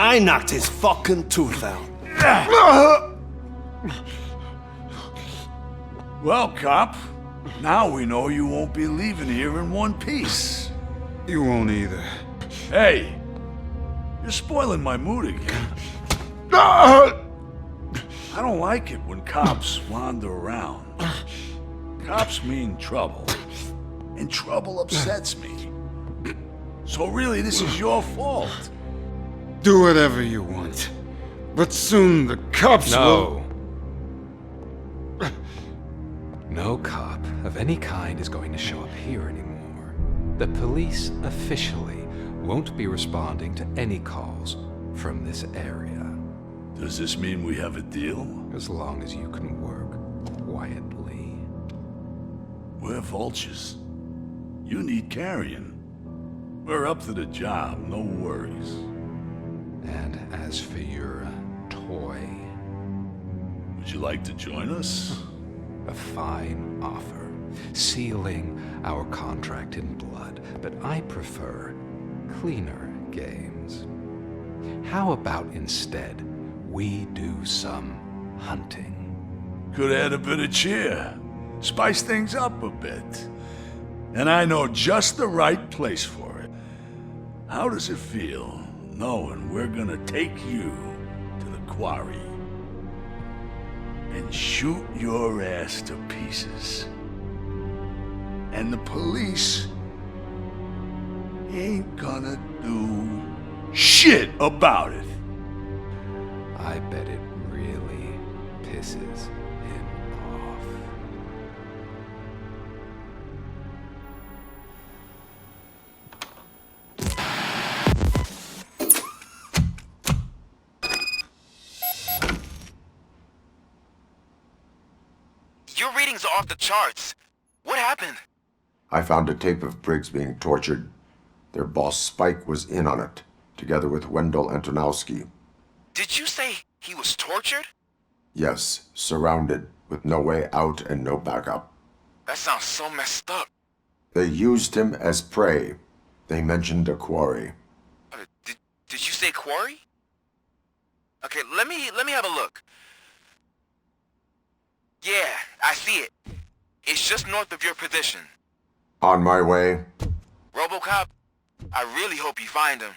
Speaker 9: I knocked his fucking tooth out.
Speaker 18: Well, cop, now we know you won't be leaving here in one piece.
Speaker 19: You won't either.
Speaker 18: Hey, you're spoiling my mood again. I don't like it when cops wander around. Cops mean trouble, and trouble upsets me. So really, this is your fault.
Speaker 19: Do whatever you want, but soon the cops will...
Speaker 20: No cop of any kind is going to show up here anymore. The police officially won't be responding to any calls from this area.
Speaker 18: Does this mean we have a deal?
Speaker 20: As long as you can work quietly.
Speaker 18: We're vultures. You need carrion. We're up to the job, no worries.
Speaker 20: And as for your toy...
Speaker 18: Would you like to join us?
Speaker 20: A fine offer, sealing our contract in blood, but I prefer cleaner games. How about instead we do some hunting?
Speaker 18: Could add a bit of cheer, spice things up a bit. And I know just the right place for it. How does it feel knowing we're gonna take you to the quarry and shoot your ass to pieces? And the police ain't gonna do shit about it.
Speaker 20: I bet it really pisses him off.
Speaker 17: Your readings are off the charts. What happened?
Speaker 3: I found a tape of Briggs being tortured. Their boss Spike was in on it, together with Wendell Antonowski.
Speaker 17: Did you say he was tortured?
Speaker 3: Yes, surrounded, with no way out and no backup.
Speaker 17: That sounds so messed up.
Speaker 3: They used him as prey. They mentioned a quarry.
Speaker 17: Did you say quarry? Okay, let me have a look. Yeah, I see it. It's just north of your position.
Speaker 3: On my way.
Speaker 17: RoboCop, I really hope you find him.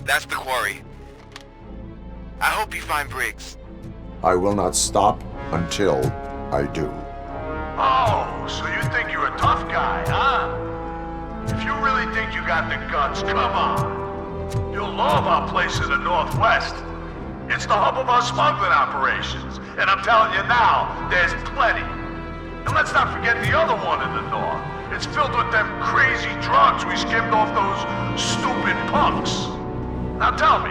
Speaker 17: That's the quarry. I hope you find Briggs.
Speaker 3: I will not stop until I do.
Speaker 18: Oh, so you think you're a tough guy, huh? If you really think you got the guts, come on. You'll love our place in the Northwest. It's the hub of our smuggling operations. And I'm telling you now, there's plenty. And let's not forget the other one in the North. It's filled with them crazy drugs we skimmed off those stupid punks. Now tell me,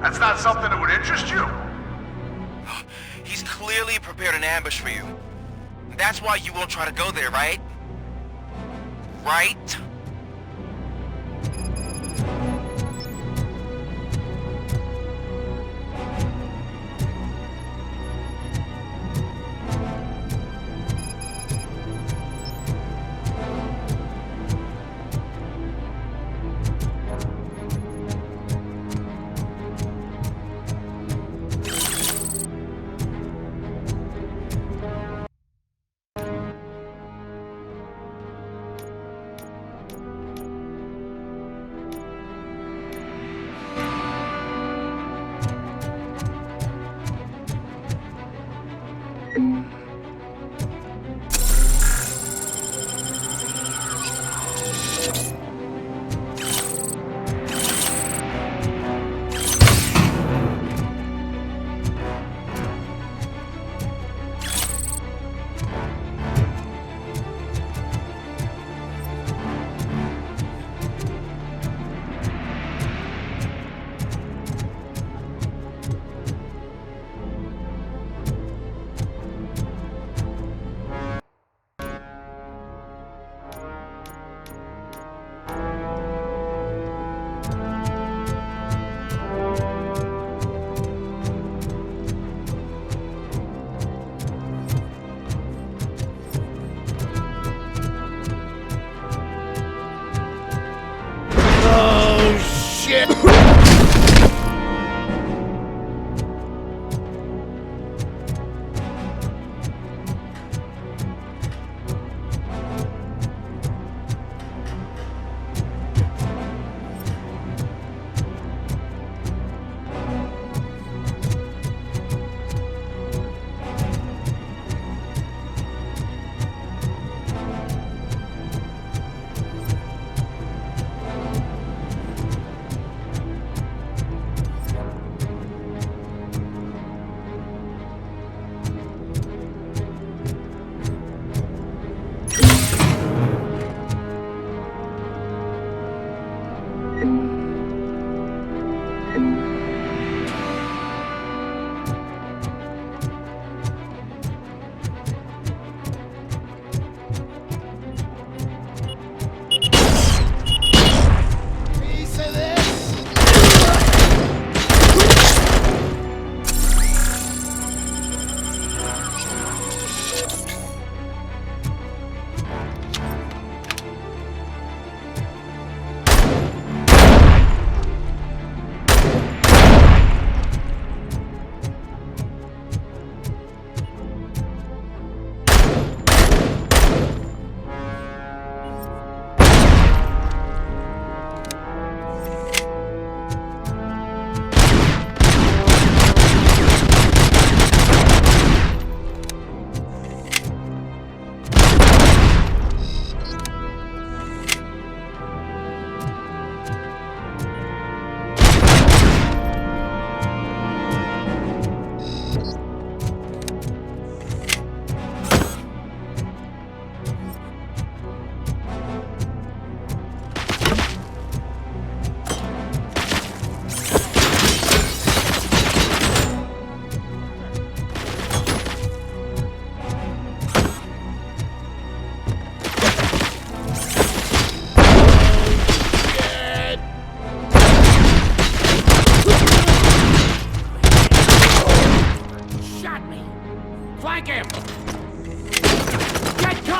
Speaker 18: that's not something that would interest you?
Speaker 17: He's clearly prepared an ambush for you. That's why you won't try to go there, right? Right?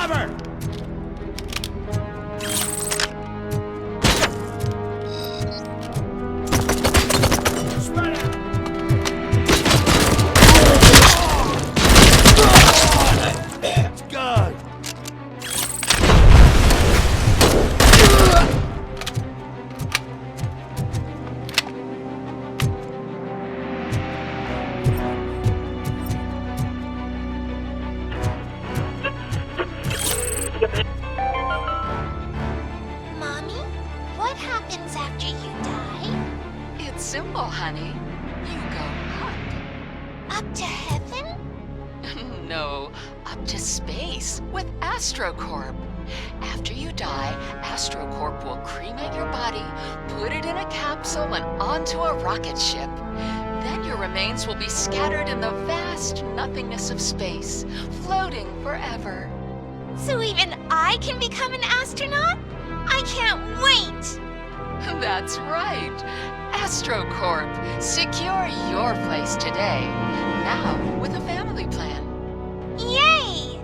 Speaker 8: Cover! Spread out! It's good!
Speaker 21: Mommy, what happens after you die?
Speaker 22: It's simple, honey. You go
Speaker 21: Up to heaven?
Speaker 22: up. No, up to space with AstroCorp. After you die, AstroCorp will cremate your body, put it in a capsule and onto a rocket ship. Then your remains will be scattered in the vast nothingness of space, floating forever.
Speaker 21: So even I can become an astronaut? I can't wait!
Speaker 22: That's right. AstroCorp. Secure your place today. Now with a family plan.
Speaker 21: Yay!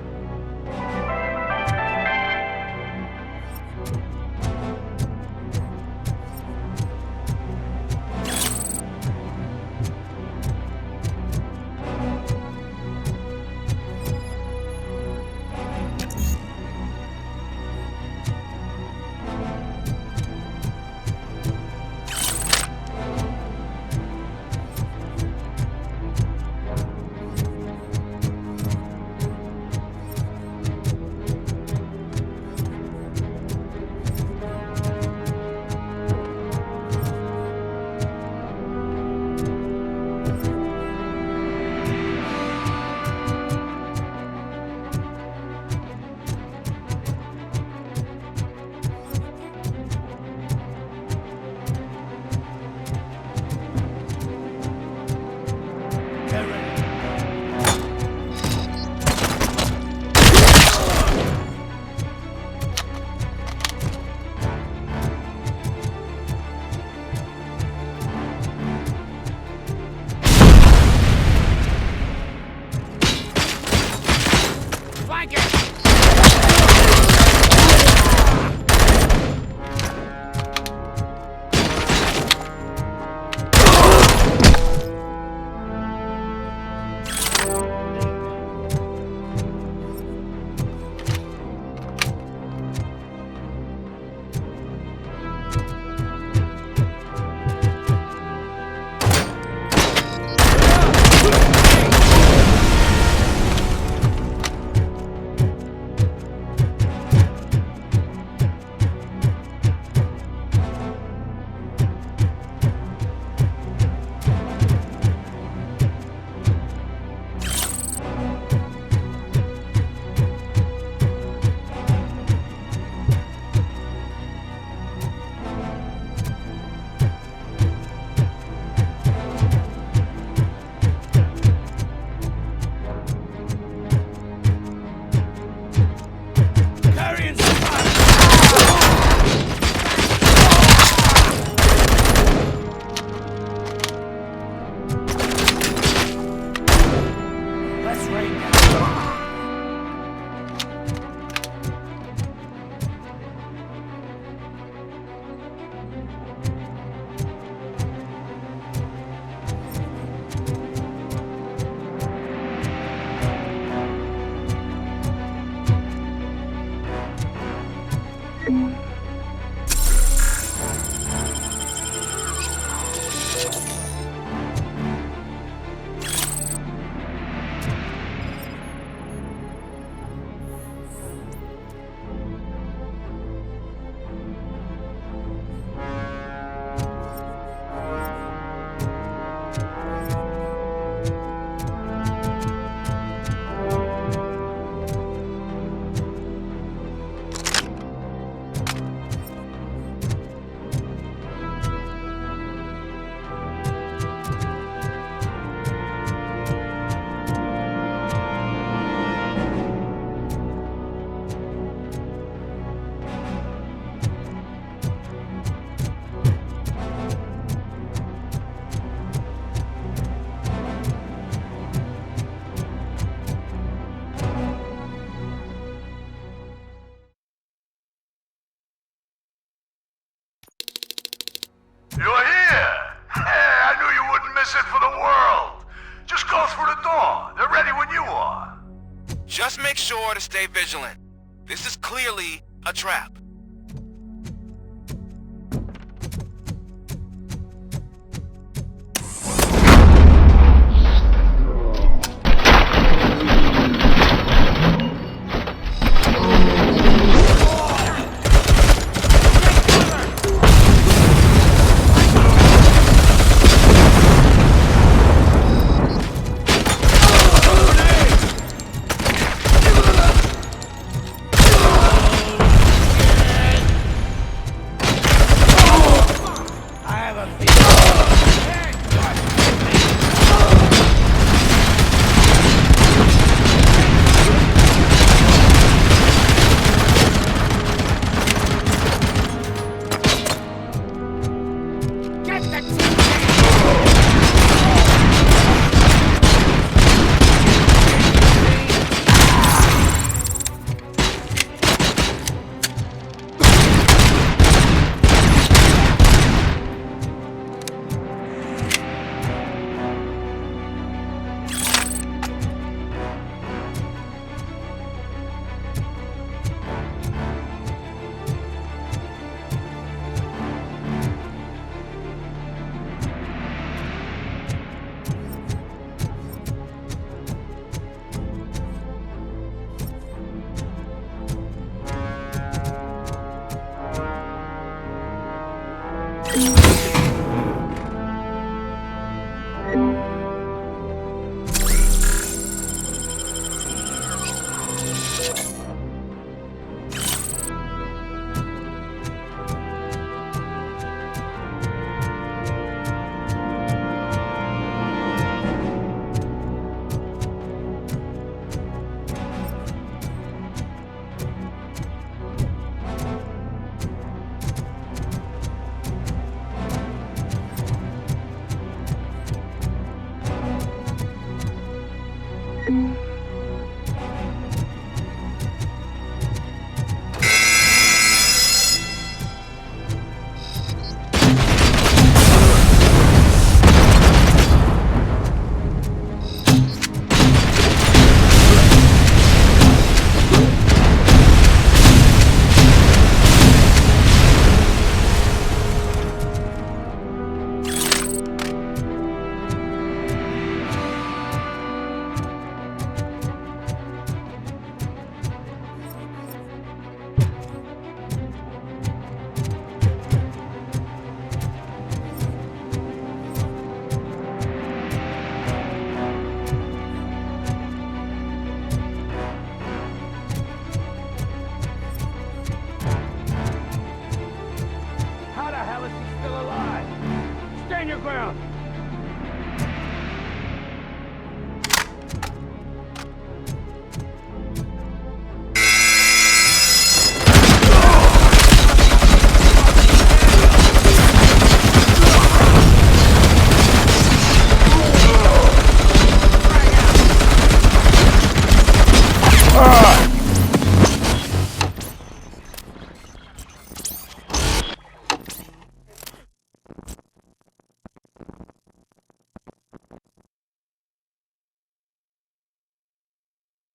Speaker 17: Just make sure to stay vigilant. This is clearly a trap.